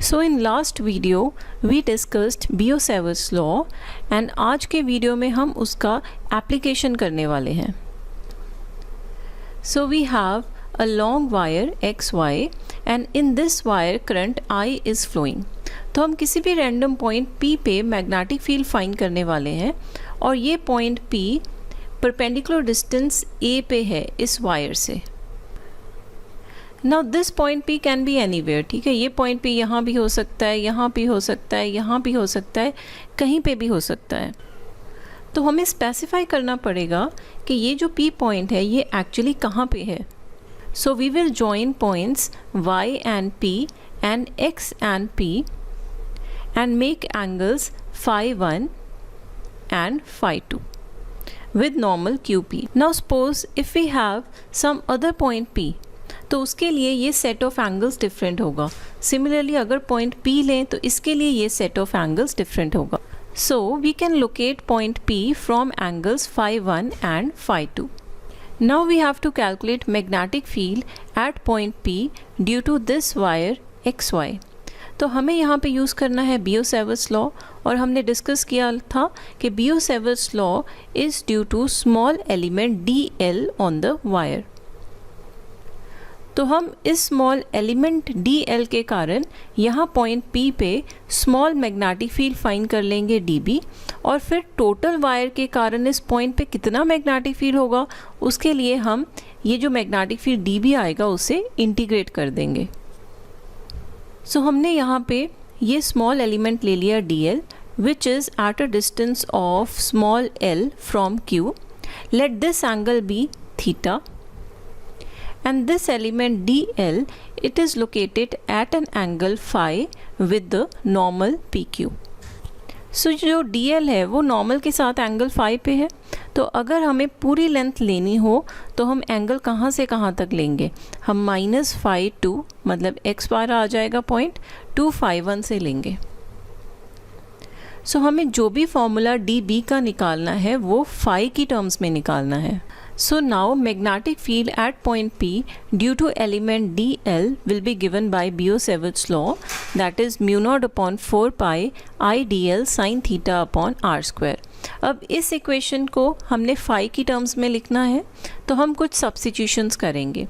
So in last video we discussed Biot-Savart's law and आज के video में हम उसका एप्लीकेशन करने वाले हैं. So we have a long wire XY and in this wire current I is flowing. तो हम किसी भी रैंडम पॉइंट P पे मैग्नेटिक फील्ड फाइंड करने वाले हैं और ये point P perpendicular distance A पे है इस वायर से. Now this point P can be anywhere. ठीक है, ये पॉइंट P यहाँ भी हो सकता है, यहाँ भी हो सकता है, यहाँ भी हो सकता है, कहीं पे भी हो सकता है. तो हमें स्पेसिफाई करना पड़ेगा कि ये जो P पॉइंट है ये एक्चुअली कहाँ पे है. So we will join points Y and P and X and P and make angles phi1 and phi2 with normal QP. Now suppose if we have some other point P, तो उसके लिए ये set of angles different होगा. Similarly अगर point P लें तो इसके लिए ये सेट ऑफ एंगल्स डिफरेंट होगा. So we can locate point P from angles phi1 and phi2. Now we have to calculate magnetic field at point P due to this wire XY. तो हमें यहाँ पे यूज़ करना है बियो-सेवर्ट्स law और हमने discuss किया था कि Biot-Savart's law is due to small element DL on the wire. तो हम इस स्मॉल एलिमेंट DL के कारण यहाँ पॉइंट P पे स्मॉल मैग्नेटिक फील्ड फाइंड कर लेंगे DB और फिर टोटल वायर के कारण इस पॉइंट पे कितना मैग्नेटिक फील्ड होगा उसके लिए हम ये जो मैग्नेटिक फील्ड DB आएगा उसे इंटीग्रेट कर देंगे. सो हमने यहाँ पे ये स्मॉल एलिमेंट ले लिया DL which is at a distance of small l from Q. Let this angle be theta and this element DL, it is located at an angle phi with the normal PQ. So जो DL है वो normal के साथ angle phi पे है. तो अगर हमें पूरी लेंथ लेनी हो तो हम एंगल कहाँ से कहाँ तक लेंगे, हम -phi2 मतलब x बार आ जाएगा पॉइंट टू phi1 से लेंगे. सो हमें जो भी फॉर्मूला DB का निकालना है वो phi की टर्म्स में निकालना है. So now magnetic field at point P due to element DL will be given by Biot-Savart's law, that is mu naught upon 4 pi I dl sin theta upon r square. अब इस equation को हमने phi की terms में लिखना है तो हम कुछ सब्स्टिट्यूशंस करेंगे.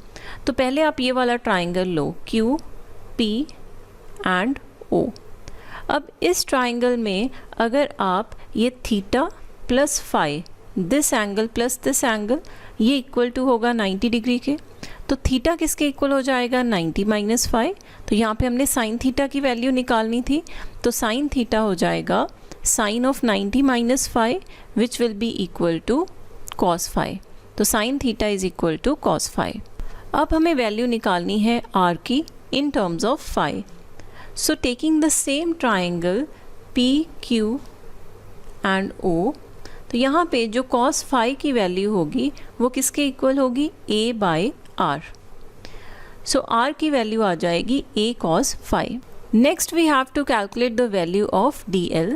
तो पहले आप ये वाला triangle low Q, P and O. अब इस ट्राइंगल में अगर आप ये theta plus phi this angle plus this angle ये इक्वल टू होगा 90 डिग्री के. तो थीटा किसके इक्वल हो जाएगा 90 माइनस phi. तो यहाँ पे हमने साइन थीटा की वैल्यू निकालनी थी तो साइन थीटा हो जाएगा sine of 90 minus phi which will be equal to cos phi. तो sine theta is equal to cos phi. अब हमें वैल्यू निकालनी है r की in terms of phi. So taking the same triangle P, Q and O, तो यहाँ पे जो cos phi की वैल्यू होगी वो किसके इक्वल होगी a by r. So r की वैल्यू आ जाएगी a cos phi. Next we have to calculate the value of DL.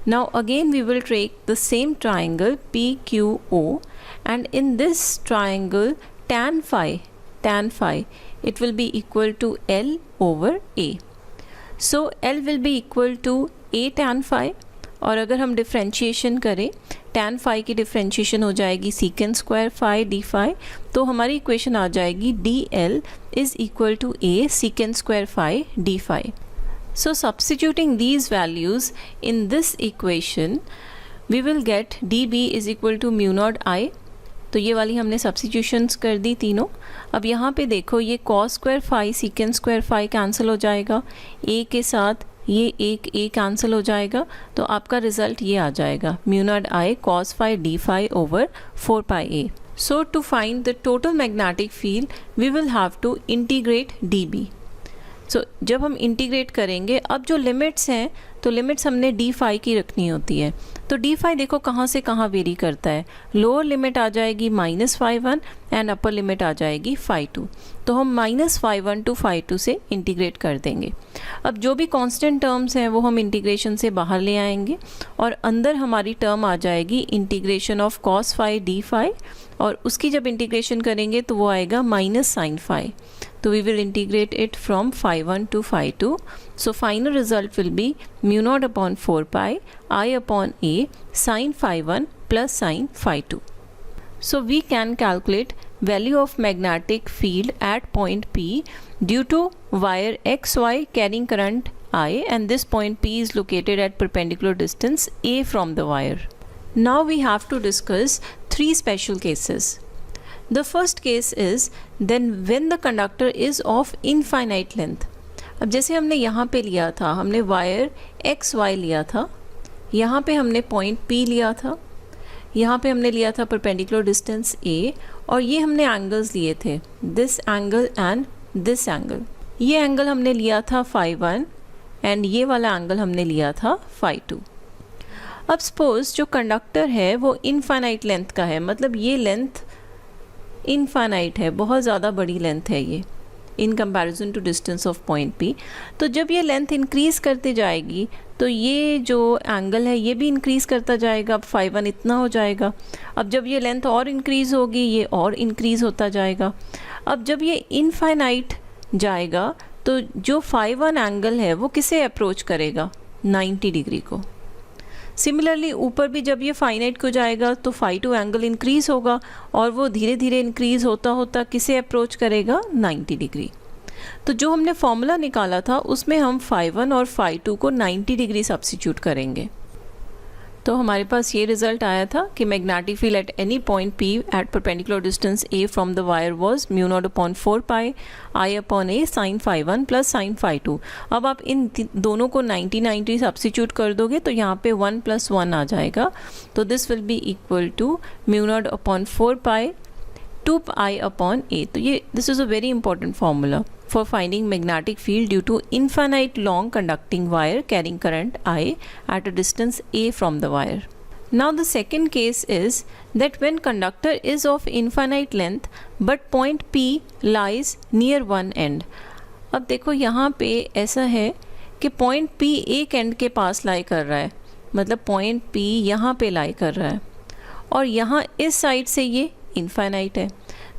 Now again we will take the same triangle PQO and in this triangle tan phi it will be equal to L over A. So L will be equal to A tan phi और अगर हम differentiation करें tan phi की differentiation हो जाएगी secant square phi d phi. तो हमारी equation आ जाएगी DL is equal to A secant square phi d phi. So substituting these values in this equation we will get DB is equal to mu naught I. तो ये वाली हमने substitutions कर दी तीनों. अब यहाँ पे देखो ये cos square phi secant square phi cancel हो जाएगा, A के साथ ये एक A कैंसिल हो जाएगा. तो आपका रिजल्ट ये आ जाएगा mu naught I cos phi d phi over 4 pi A. So to find the total magnetic field we will have to integrate DB. सो जब हम इंटीग्रेट करेंगे अब जो लिमिट्स हैं तो लिमिट्स हमने d phi की रखनी होती है. तो d phi देखो कहाँ से कहाँ वेरी करता है. लोअर लिमिट आ जाएगी -phi1 एंड अपर लिमिट आ जाएगी phi2. तो हम -phi1 टू phi2 से इंटीग्रेट कर देंगे. अब जो भी कांस्टेंट टर्म्स हैं वो हम इंटीग्रेशन से बाहर ले आएंगे और अंदर हमारी टर्म आ जाएगी integration of cos phi d phi और उसकी जब इंटीग्रेशन करेंगे तो वो आएगा माइनस साइन phi. तो we will integrate it from phi 1 to phi 2. So final result will be mu naught upon 4 pi I upon a sin phi 1 plus sin phi 2. So we can calculate value of magnetic field at point P due to wire XY carrying current I, and this point P is located at perpendicular distance A from the wire. Now we have to discuss three special cases. The first case is then when the conductor is of infinite length. अब जैसे हमने यहाँ पे लिया था, हमने wire XY लिया था, यहाँ पे हमने पॉइंट P लिया था, यहाँ पे हमने लिया था परपेंडिकुलर डिस्टेंस A, और ये हमने एंगल्स लिए थे, this angle and this angle. ये एंगल हमने लिया था phi 1 एंड ये वाला एंगल हमने लिया था phi 2. अब सपोज जो कंडक्टर है वो इनफाइनाइट लेंथ का है, मतलब ये लेंथ इनफाइनाइट है, बहुत ज़्यादा बड़ी लेंथ है ये in comparison to distance of point P. तो जब ये लेंथ इंक्रीज़ करती जाएगी तो ये जो एंगल है ये भी इंक्रीज़ करता जाएगा. अब phi 1 इतना हो जाएगा. अब जब ये लेंथ और इंक्रीज़ होगी ये और इंक्रीज़ होता जाएगा. अब जब ये इनफाइनाइट जाएगा तो जो phi 1 एंगल है वो किसे अप्रोच करेगा? 90 डिग्री को. सिमिलरली ऊपर भी जब ये फाइनाइट को जाएगा तो phi 2 एंगल इंक्रीज़ होगा और वो धीरे धीरे इंक्रीज़ होता होता किसे अप्रोच करेगा? 90 डिग्री. तो जो हमने फॉर्मूला निकाला था उसमें हम phi 1 और phi 2 को 90 डिग्री सब्स्टिट्यूट करेंगे. तो हमारे पास ये रिजल्ट आया था कि magnetic field at any point P at perpendicular distance A from the wire was mu naught upon 4 pi I upon A sine phi 1 plus sine phi 2. अब आप इन दोनों को 90 सब्स्टिट्यूट कर दोगे तो यहाँ पे 1 + 1 आ जाएगा. तो this will be equal to mu naught upon 4 pi 2 pi upon A. तो ये this is a very important formula for finding magnetic field due to infinite long conducting wire carrying current I at a distance A from the wire. Now the second case is that when conductor is of infinite length but point P lies near one end. अब देखो यहाँ पे ऐसा है कि point P एक end के पास लाई कर रहा है, मतलब point P यहाँ पे लाई कर रहा है और यहाँ इस साइड से ये इनफाइनाइट है.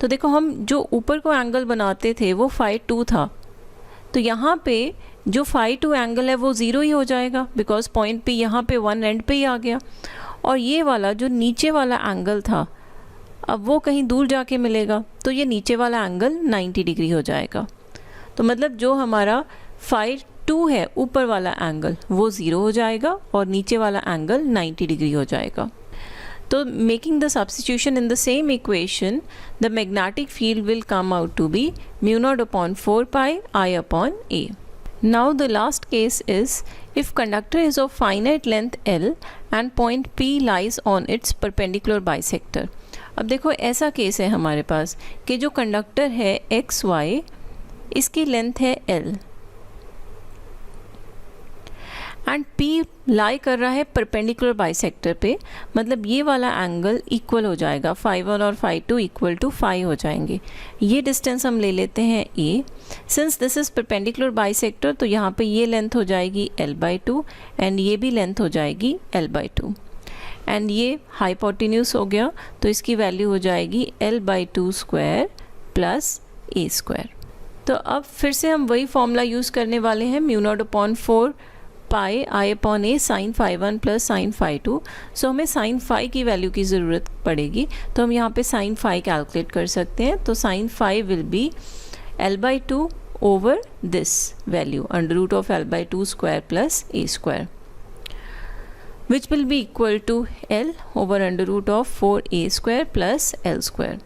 तो देखो हम जो ऊपर को एंगल बनाते थे वो phi 2 था, तो यहाँ पे जो phi 2 एंगल है वो ज़ीरो ही हो जाएगा बिकॉज पॉइंट P यहाँ पे वन एंड पे ही आ गया. और ये वाला जो नीचे वाला एंगल था अब वो कहीं दूर जाके मिलेगा तो ये नीचे वाला एंगल 90 डिग्री हो जाएगा. तो मतलब जो हमारा phi 2 है ऊपर वाला एंगल वो ज़ीरो हो जाएगा और नीचे वाला एंगल 90 डिग्री हो जाएगा. तो making the substitution in the same equation, the magnetic field will come out to be mu naught upon 4 pi I upon A. Now the last case is if conductor is of finite length L and point P lies on its perpendicular bisector. अब देखो ऐसा case है हमारे पास कि जो conductor है XY इसकी length है L एंड P लाई कर रहा है परपेंडिकुलर बाइसेक्टर पे, मतलब ये वाला एंगल इक्वल हो जाएगा, phi 1 और phi 2 इक्वल टू phi हो जाएंगे. ये डिस्टेंस हम ले लेते हैं A. Since this is perpendicular bisector तो यहाँ पे ये लेंथ हो जाएगी L/2 एंड ये भी लेंथ हो जाएगी L/2 एंड ये हाइपोटेन्यूज हो गया तो इसकी वैल्यू हो जाएगी L/2 square plus A square. तो अब फिर से हम वही फॉर्मूला यूज़ करने वाले हैं mu naught upon 4 pi I upon A sine phi 1 plus sine phi 2. So हमें साइन phi की वैल्यू की ज़रूरत पड़ेगी तो हम यहाँ पे साइन phi कैलकुलेट कर सकते हैं. तो sine phi will be L/2 over this value under root of L/2 square plus A square which will be equal to L over under root of 4A square plus L square.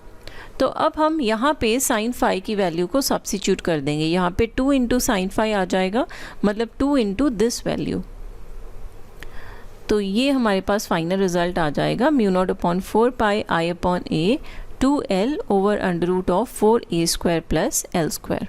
तो अब हम यहाँ पे sine phi की value को substitute कर देंगे. यहाँ पे 2 इंटू साइन phi आ जाएगा, मतलब 2 इंटू दिस वैल्यू. तो ये हमारे पास फाइनल रिजल्ट आ जाएगा mu naught upon 4 pi I upon A 2L over under root of 4A square plus L square.